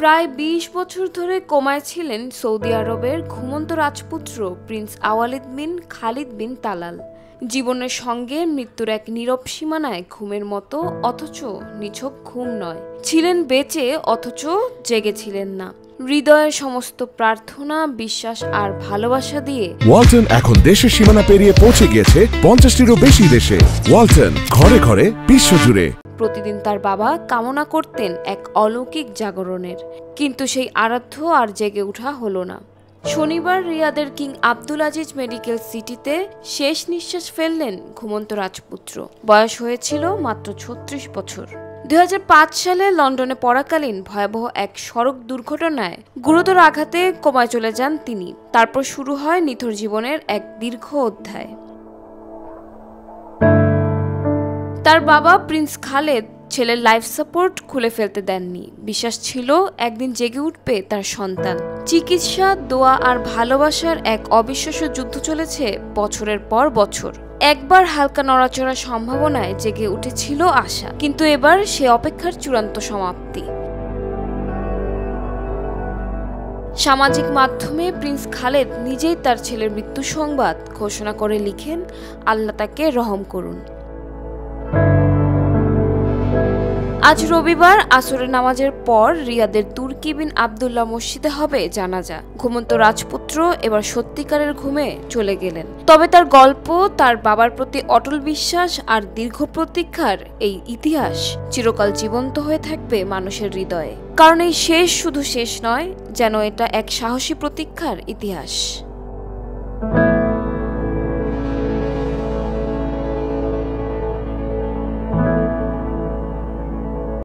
প্রায় ২০ বছর ধরে কোমায় ছিলেন সৌদি আরবের ঘুমন্ত রাজপুত্র প্রিন্স আওয়ালিদ বিন খালিদ বিন তালাল। জীবনের সঙ্গে মৃত্যুর এক নীরব সীমানায় ঘুমের মতো, অথচ নিছক ঘুম নয়। ছিলেন বেঁচে অথচ জেগেছিলেন না। হৃদয়ের সমস্ত প্রার্থনা, বিশ্বাস আর ভালোবাসা দিয়ে ওয়ালটন এখন দেশের সীমানা পেরিয়ে পৌঁছে গিয়েছে 50টিরও বেশি দেশে। ওয়ালটন, ঘরে ঘরে, বিশ্বজুড়ে। প্রতিদিন তার বাবা কামনা করতেন এক অলৌকিক জাগরণের, কিন্তু সেই আরাধ্য আর জেগে ওঠা হলো না। শনিবার রিয়াদের কিং আব্দুল আজিজ মেডিকেল সিটিতে শেষ নিঃশ্বাস ফেললেন ঘুমন্ত রাজপুত্র। বয়স হয়েছিল মাত্র 36 বছর। 2005 সালে লন্ডনে পড়াকালীন ভয়াবহ এক সড়ক দুর্ঘটনায় গুরুতর আঘাতে কোমায় চলে যান তিনি। তারপর শুরু হয় নিথর জীবনের এক দীর্ঘ অধ্যায়। তার বাবা প্রিন্স খালেদ ছেলের লাইফ সাপোর্ট খুলে ফেলতে দেননি। বিশ্বাস ছিল একদিন জেগে উঠবে তার সন্তান। চিকিৎসা, দোয়া আর ভালোবাসার এক অবিশ্বাস্য যুদ্ধ চলেছে বছরের পর বছর। একবার হালকা নড়াচড়ার সম্ভাবনায় জেগে উঠেছিল আশা, কিন্তু এবার সে অপেক্ষার চূড়ান্ত সমাপ্তি। সামাজিক মাধ্যমে প্রিন্স খালেদ নিজেই তার ছেলের মৃত্যু সংবাদ ঘোষণা করে লিখেন, আল্লাহ তাকে রহম করুন। আজ রবিবার আসরের নামাজের পর রিয়াদের তুর্কি বিন আবদুল্লাহ মসজিদে হবে জানাজা। ঘুমন্ত রাজপুত্র এবার সত্যিকারের ঘুমে চলে গেলেন। তবে তার গল্প, তার বাবার প্রতি অটল বিশ্বাস আর দীর্ঘ প্রতীক্ষার এই ইতিহাস চিরকাল জীবন্ত হয়ে থাকবে মানুষের হৃদয়ে। কারণ এই শেষ শুধু শেষ নয়, যেন এটা এক সাহসী প্রতীক্ষার ইতিহাস।